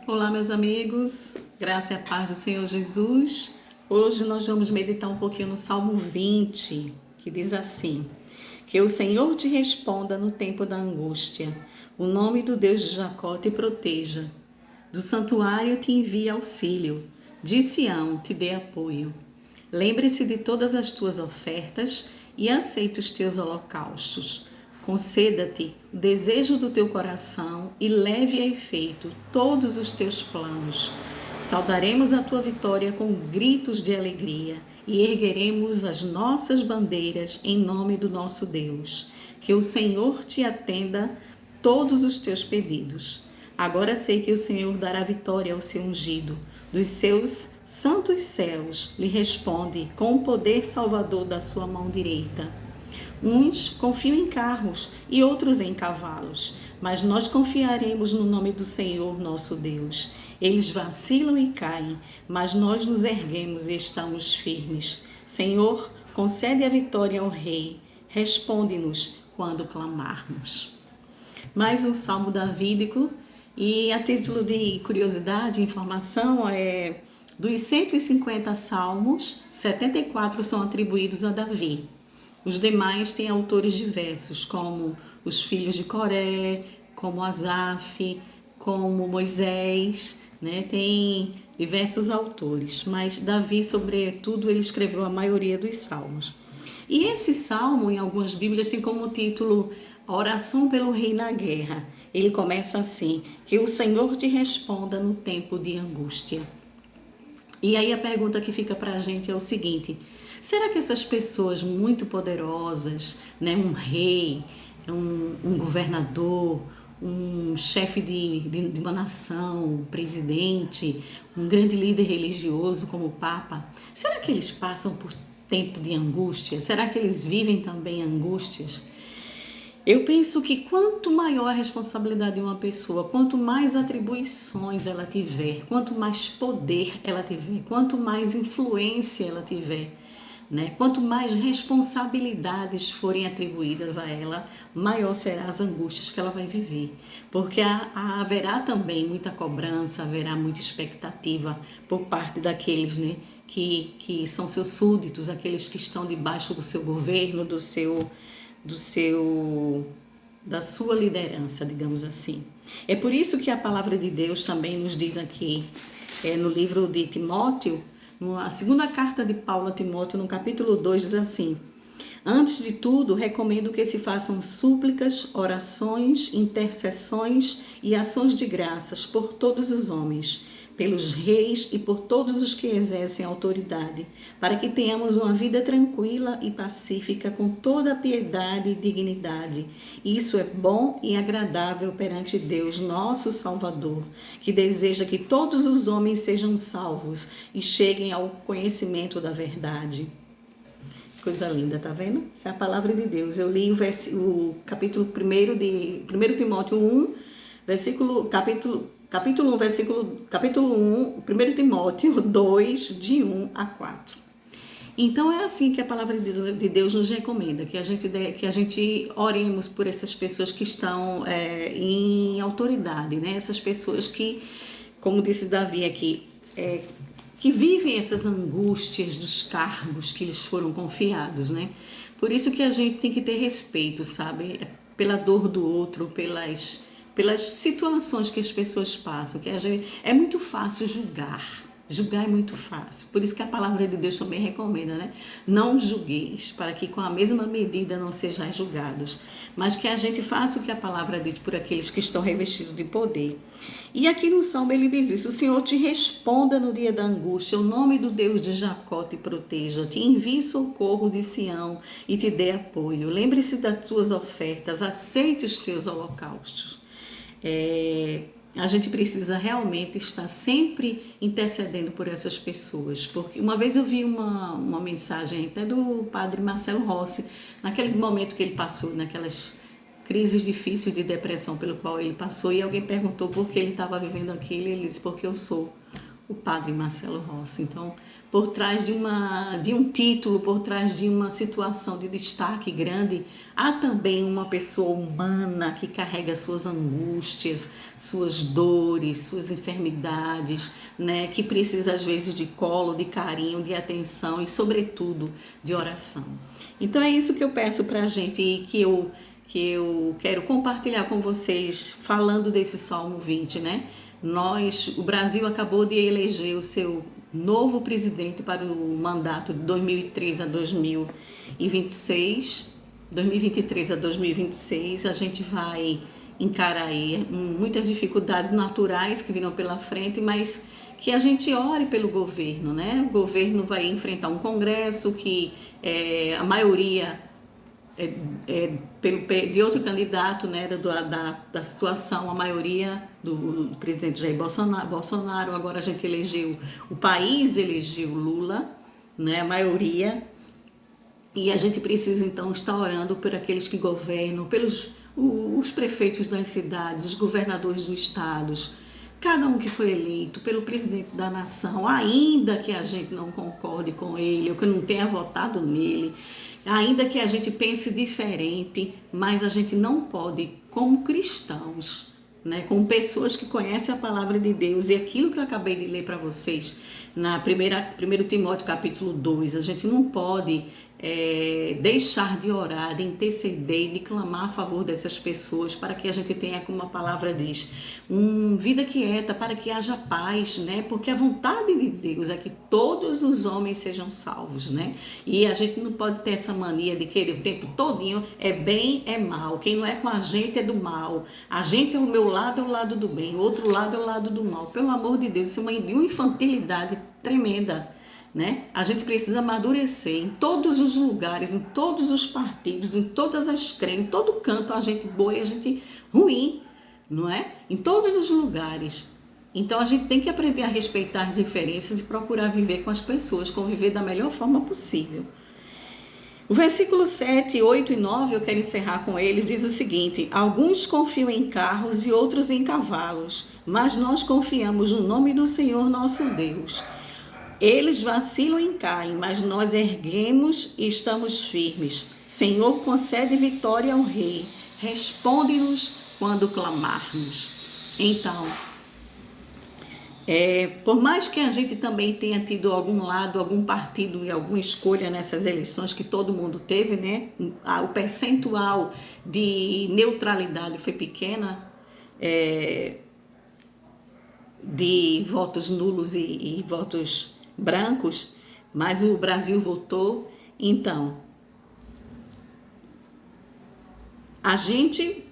Olá, meus amigos, graça e a paz do Senhor Jesus. Hoje nós vamos meditar um pouquinho no Salmo 20, que diz assim: que o Senhor te responda no tempo da angústia, o nome do Deus de Jacó te proteja, do santuário te envie auxílio, de Sião te dê apoio. Lembre-se de todas as tuas ofertas e aceite os teus holocaustos. Conceda-te o desejo do teu coração e leve a efeito todos os teus planos. Saudaremos a tua vitória com gritos de alegria e ergueremos as nossas bandeiras em nome do nosso Deus. Que o Senhor te atenda todos os teus pedidos. Agora sei que o Senhor dará vitória ao seu ungido. Dos seus santos céus lhe responde com o poder salvador da sua mão direita. Uns confiam em carros e outros em cavalos, mas nós confiaremos no nome do Senhor nosso Deus. Eles vacilam e caem, mas nós nos erguemos e estamos firmes. Senhor, concede a vitória ao Rei. Responde-nos quando clamarmos. Mais um salmo davídico, e a título de curiosidade e informação, dos 150 salmos, 74 são atribuídos a Davi. Os demais têm autores diversos, como os filhos de Coré, como Asaf, como Moisés, né? Tem diversos autores, mas Davi, sobretudo, ele escreveu a maioria dos salmos. E esse salmo, em algumas bíblias, tem como título A Oração pelo Rei na Guerra. Ele começa assim: que o Senhor te responda no tempo de angústia. E aí a pergunta que fica para a gente é o seguinte: será que essas pessoas muito poderosas, né, um rei, um governador, um chefe de uma nação, um presidente, um grande líder religioso como o Papa, será que eles passam por tempo de angústia? Será que eles vivem também angústias? Eu penso que quanto maior a responsabilidade de uma pessoa, quanto mais atribuições ela tiver, quanto mais poder ela tiver, quanto mais influência ela tiver, né? Quanto mais responsabilidades forem atribuídas a ela, maior serão as angústias que ela vai viver. Porque haverá também muita cobrança, haverá muita expectativa por parte daqueles, né, que são seus súditos, aqueles que estão debaixo do seu governo, da sua liderança, digamos assim. É por isso que a palavra de Deus também nos diz aqui, no livro de Timóteo, na segunda carta de Paulo a Timóteo, no capítulo 2, diz assim: antes de tudo, recomendo que se façam súplicas, orações, intercessões e ações de graças por todos os homens, pelos reis e por todos os que exercem autoridade, para que tenhamos uma vida tranquila e pacífica com toda a piedade e dignidade. Isso é bom e agradável perante Deus, nosso Salvador, que deseja que todos os homens sejam salvos e cheguem ao conhecimento da verdade. Coisa linda, tá vendo? Essa é a palavra de Deus. Eu li o capítulo 1 de 1 Timóteo 1, capítulo 1, 1 Timóteo 2, de 1 a 4. Então é assim que a palavra de Deus nos recomenda, que a gente oremos por essas pessoas que estão em autoridade, né? Essas pessoas que, como disse Davi aqui, que vivem essas angústias dos cargos que lhes foram confiados, né? Por isso que a gente tem que ter respeito, sabe? Pela dor do outro, pelas situações que as pessoas passam, é muito fácil julgar é muito fácil, por isso que a palavra de Deus também recomenda, né? Não julgueis, para que com a mesma medida não sejais julgados, mas que a gente faça o que a palavra diz por aqueles que estão revestidos de poder. E aqui no Salmo ele diz isso: o Senhor te responda no dia da angústia, o nome do Deus de Jacó te proteja, te envie socorro de Sião e te dê apoio. Lembre-se das tuas ofertas, aceite os teus holocaustos. A gente precisa realmente estar sempre intercedendo por essas pessoas, porque uma vez eu vi uma mensagem até do padre Marcelo Rossi, naquele momento que ele passou, naquelas crises difíceis de depressão pelo qual ele passou, e alguém perguntou por que ele estava vivendo aquilo, e ele disse: porque eu sou o padre Marcelo Rossi. Então, por trás de um título, por trás de uma situação de destaque grande, há também uma pessoa humana que carrega suas angústias, suas dores, suas enfermidades, né? Que precisa às vezes de colo, de carinho, de atenção e, sobretudo, de oração. Então é isso que eu peço para a gente e que eu quero compartilhar com vocês, falando desse Salmo 20, né? O Brasil acabou de eleger o seu novo presidente para o mandato de 2003 a 2026, 2023 a 2026. A gente vai encarar aí muitas dificuldades naturais que virão pela frente, mas que a gente ore pelo governo, né? O governo vai enfrentar um congresso que a maioria de outro candidato, né, da situação, a maioria do presidente Jair Bolsonaro. Agora a gente elegeu, o país elegeu Lula, né, a maioria, e a gente precisa então estar orando por aqueles que governam, pelos os prefeitos das cidades, os governadores dos estados, cada um que foi eleito, pelo presidente da nação, ainda que a gente não concorde com ele, ou que não tenha votado nele, ainda que a gente pense diferente, mas a gente não pode, como cristãos, né, como pessoas que conhecem a palavra de Deus, e aquilo que eu acabei de ler para vocês, na 1 Timóteo capítulo 2, a gente não pode deixar de orar, de interceder, de clamar a favor dessas pessoas, para que a gente tenha, como a palavra diz, vida quieta, para que haja paz, né? Porque a vontade de Deus é que todos os homens sejam salvos, né? E a gente não pode ter essa mania de querer o tempo todinho é bem, é mal. Quem não é com a gente é do mal. A gente é o meu lado, é o lado do bem, o outro lado é o lado do mal. Pelo amor de Deus, isso é uma infantilidade tremenda. Né? A gente precisa amadurecer em todos os lugares, em todos os partidos, em todas as crenças, em todo canto a gente boa e a gente ruim, não é? Em todos os lugares. Então a gente tem que aprender a respeitar as diferenças e procurar viver com as pessoas, conviver da melhor forma possível. O versículo 7, 8 e 9, eu quero encerrar com eles, diz o seguinte: alguns confiam em carros e outros em cavalos, mas nós confiamos no nome do Senhor nosso Deus. Eles vacilam e caem, mas nós erguemos e estamos firmes. Senhor, concede vitória ao rei. Responde-nos quando clamarmos. Então, por mais que a gente também tenha tido algum lado, algum partido e alguma escolha nessas eleições que todo mundo teve, né? O percentual de neutralidade foi pequena, de votos nulos e votos brancos, mas o Brasil votou. Então, a gente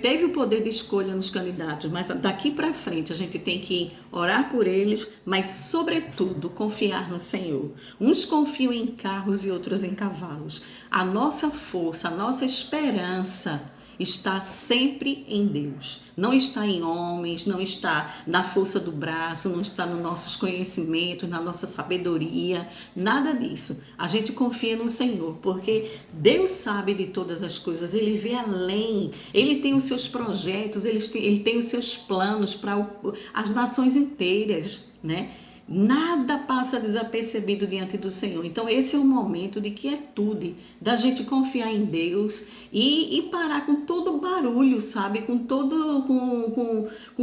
teve o poder de escolha nos candidatos, mas daqui para frente a gente tem que orar por eles, mas sobretudo confiar no Senhor. Uns confiam em carros e outros em cavalos. A nossa força, a nossa esperança está sempre em Deus. Não está em homens, não está na força do braço, não está nos nossos conhecimentos, na nossa sabedoria, nada disso. A gente confia no Senhor, porque Deus sabe de todas as coisas, Ele vê além, Ele tem os seus projetos, Ele tem os seus planos para as nações inteiras, né? Nada passa desapercebido diante do Senhor. Então esse é o momento de quietude, da gente confiar em Deus e parar com todo o barulho, sabe? Com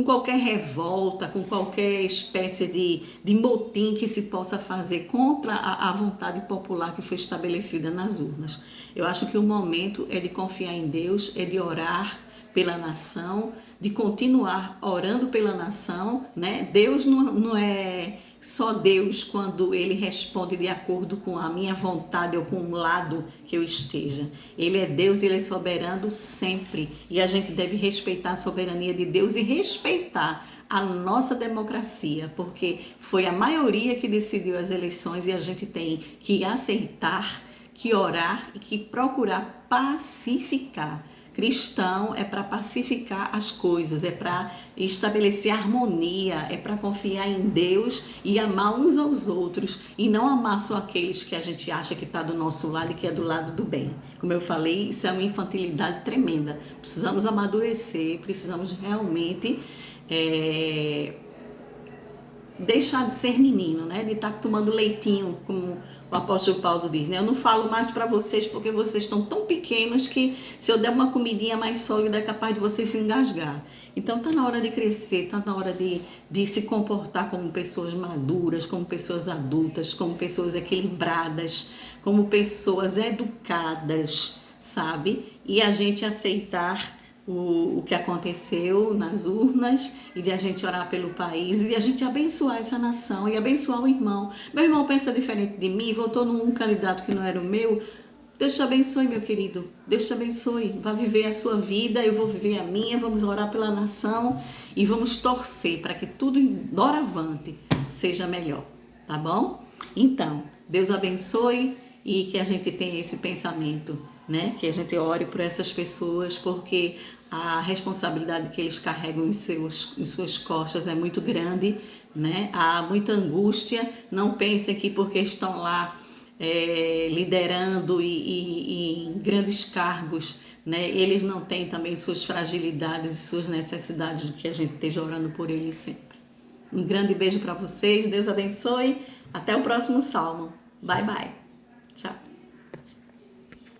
qualquer revolta, com qualquer espécie de motim que se possa fazer contra a vontade popular que foi estabelecida nas urnas. Eu acho que o momento é de confiar em Deus, é de orar pela nação, de continuar orando pela nação, né? Deus não é só Deus quando Ele responde de acordo com a minha vontade ou com o lado que eu esteja. Ele é Deus, Ele é soberano sempre. E a gente deve respeitar a soberania de Deus e respeitar a nossa democracia, porque foi a maioria que decidiu as eleições e a gente tem que aceitar, que orar e que procurar pacificar. Cristão é para pacificar as coisas, é para estabelecer harmonia, é para confiar em Deus e amar uns aos outros e não amar só aqueles que a gente acha que está do nosso lado e que é do lado do bem. Como eu falei, isso é uma infantilidade tremenda. Precisamos amadurecer, precisamos realmente deixar de ser menino, né? De estar tomando leitinho, como o apóstolo Paulo diz, né? Eu não falo mais para vocês porque vocês estão tão pequenos que se eu der uma comidinha mais sólida é capaz de vocês se engasgar. Então tá na hora de crescer, tá na hora de se comportar como pessoas maduras, como pessoas adultas, como pessoas equilibradas, como pessoas educadas, sabe? E a gente aceitar o que aconteceu nas urnas e de a gente orar pelo país e de a gente abençoar essa nação e abençoar o irmão. Meu irmão pensa diferente de mim, votou num candidato que não era o meu. Deus te abençoe, meu querido. Deus te abençoe. Vá viver a sua vida, eu vou viver a minha. Vamos orar pela nação e vamos torcer para que tudo doravante seja melhor, tá bom? Então, Deus abençoe e que a gente tenha esse pensamento, né? Que a gente ore por essas pessoas, porque a responsabilidade que eles carregam em suas costas é muito grande, né? Há muita angústia. Não pensem que porque estão lá liderando e em grandes cargos, né? Eles não têm também suas fragilidades e suas necessidades, que a gente esteja orando por eles sempre. Um grande beijo para vocês, Deus abençoe. Até o próximo salmo. Bye, bye. Tchau.